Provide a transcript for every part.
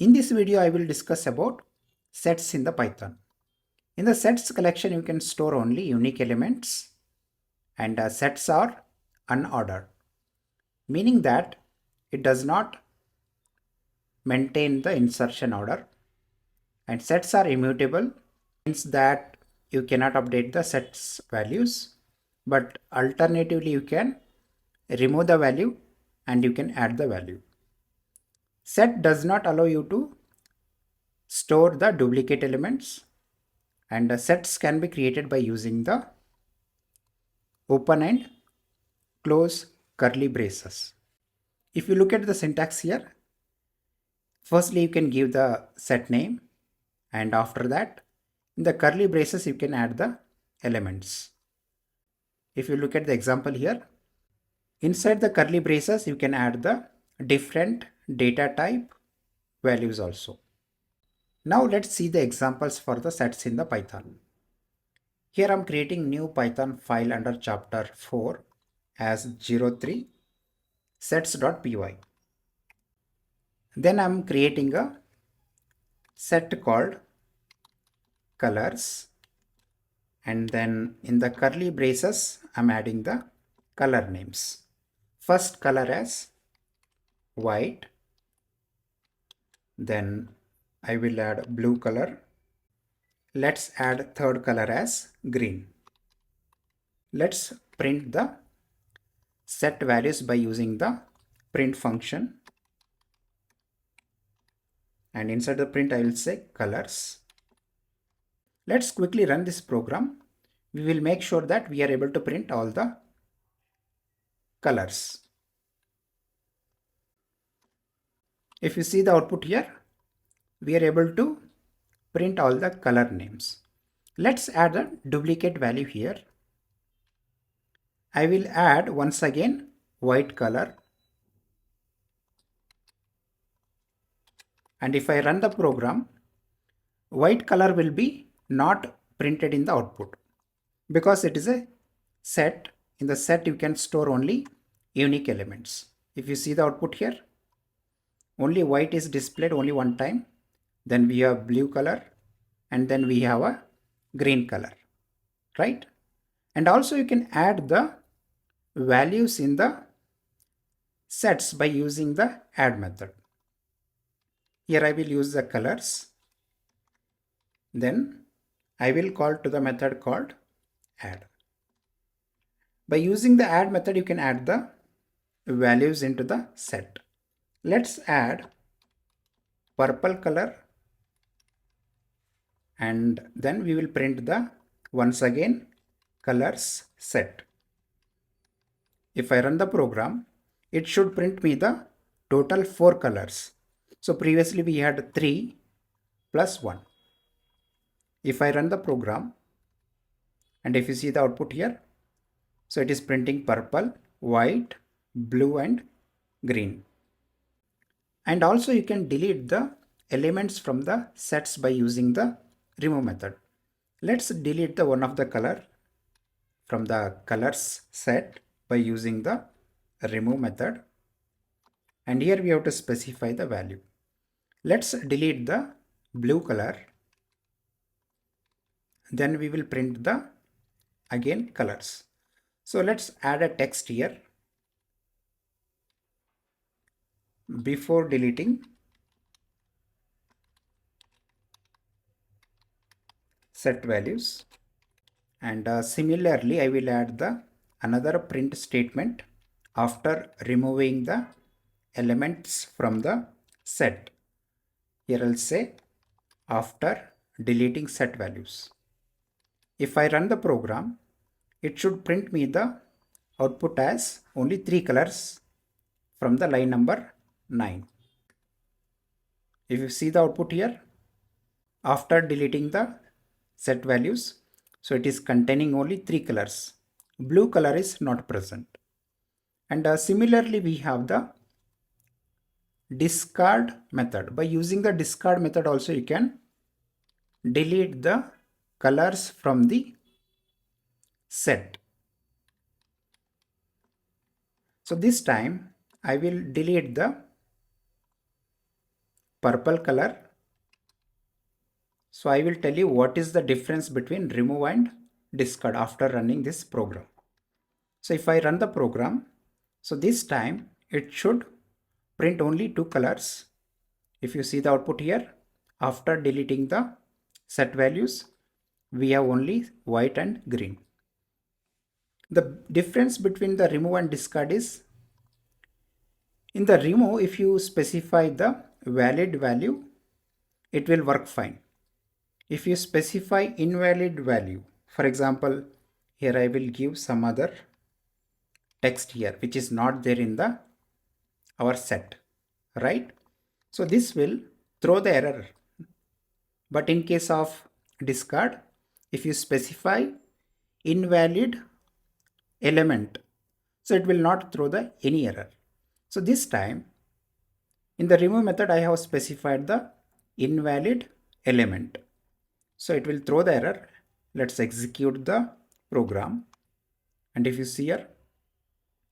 In this video, I will discuss about sets in the Python. In the sets collection, you can store only unique elements, and sets are unordered, meaning that it does not maintain the insertion order, and sets are immutable, means that you cannot update the sets values, but alternatively you can remove the value and you can add the value. Set does not allow you to store the duplicate elements, and sets can be created by using the open and close curly braces. If you look at the syntax here, firstly you can give the set name, and after that in the curly braces you can add the elements. If you look at the example here, inside the curly braces you can add the different data type values also. Now let's see the examples for the sets in the Python. Here I'm creating new Python file under chapter 4 as 03 sets.py. Then I'm creating a set called colors, and then in the curly braces I'm adding the color names. First color as white, then I will add blue color. Let's add third color as green. Let's print the set values by using the print function, and inside the print I will say colors. Let's quickly run this program. We will make sure that we are able to print all the colors. If you see the output here, we are able to print all the color names. Let's add a duplicate value here. I will add once again white color, and if I run the program, white color will be not printed in the output because it is a set. In the set you can store only unique elements. If you see the output here, only white is displayed only one time, then we have blue color, and then we have a green color, right? And also you can add the values in the sets by using the add method. Here I will use the colors, then I will call to the method called add. By using the add method you can add the values into the set. Let's add purple color, and then we will print the once again colors set. If I run the program, it should print me the total 4 colors. So previously we had 3 plus 1. If I run the program, and if you see the output here, so it is printing purple, white, blue and green. And also you can delete the elements from the sets by using the remove method. Let's delete the one of the color from the colors set by using the remove method, and here we have to specify the value. Let's delete the blue color, then we will print the again colors. So let's add a text here. Before deleting set values, and similarly I will add the another print statement after removing the elements from the set. Here I'll say after deleting set values. If I run the program, it should print me the output as only 3 colors from the line number 9. If you see the output here, after deleting the set values, so it is containing only 3 colors. Blue color is not present. And similarly we have the discard method. By using the discard method also you can delete the colors from the set. So this time I will delete the purple color. So I will tell you what is the difference between remove and discard after running this program. So if I run the program, so this time it should print only two colors. If you see the output here, after deleting the set values, we have only white and green. The difference between the remove and discard is, in the remove, if you specify the valid value, it will work fine. If you specify invalid value, for example, here I will give some other text here which is not there in the our set, right? So this will throw the error. But in case of discard, if you specify invalid element, so it will not throw the any error. So this time in the remove method, I have specified the invalid element. So it will throw the error. Let's execute the program. And if you see here,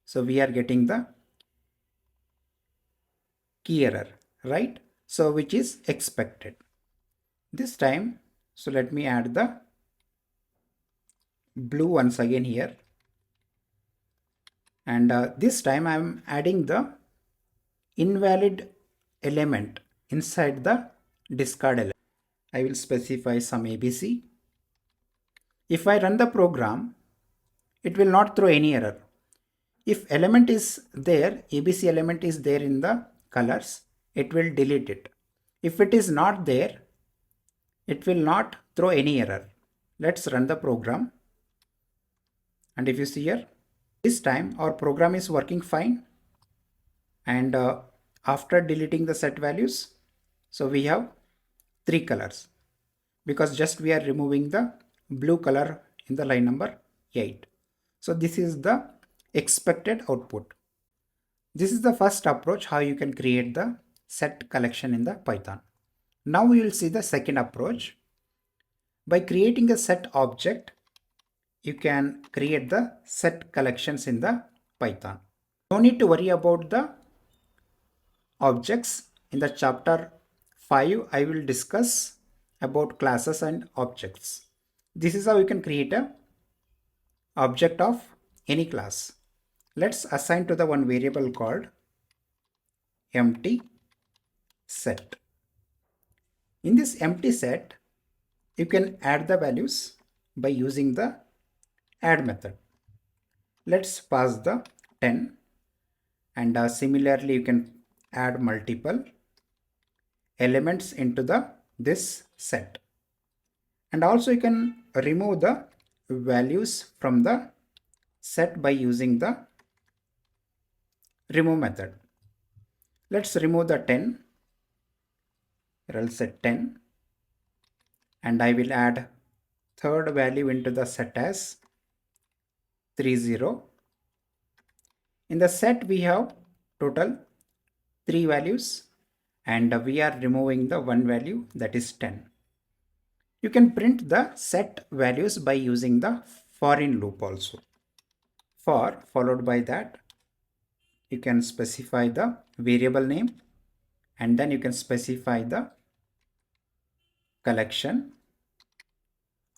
so we are getting the key error, right? So which is expected. This time, so let me add the blue once again here. And this time I am adding the invalid element inside the discard element. I will specify some ABC. If I run the program, it will not throw any error. If element is there, ABC element is there in the colors, it will delete it. If it is not there, it will not throw any error. Let's run the program. And if you see here, this time our program is working fine. And after deleting the set values, so we have three colors, because just we are removing the blue color in the line number 8. So this is the expected output. This is the first approach how you can create the set collection in the Python. Now we will see the second approach. By creating a set object, you can create the set collections in the Python. No need to worry about the objects. In the chapter 5, I will discuss about classes and objects. This is how you can create a object of any class. Let's assign to the one variable called empty set. In this empty set, you can add the values by using the add method. Let's pass the 10, and similarly you can add multiple elements into this set. And also you can remove the values from the set by using the remove method. Let's remove the 10. Here I'll set 10, and I will add third value into the set as 30. In the set we have total 3 values, and we are removing the one value, that is 10. You can print the set values by using the for in loop also. For followed by that, you can specify the variable name, and then you can specify the collection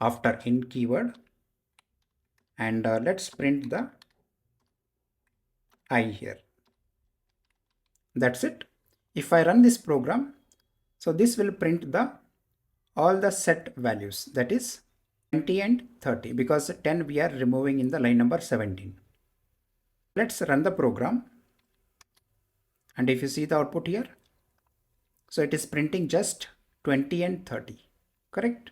after in keyword, and let's print the I here. That's it. If I run this program, so this will print the all the set values, that is 20 and 30, because 10 we are removing in the line number 17. Let's run the program, and if you see the output here, so it is printing just 20 and 30, correct?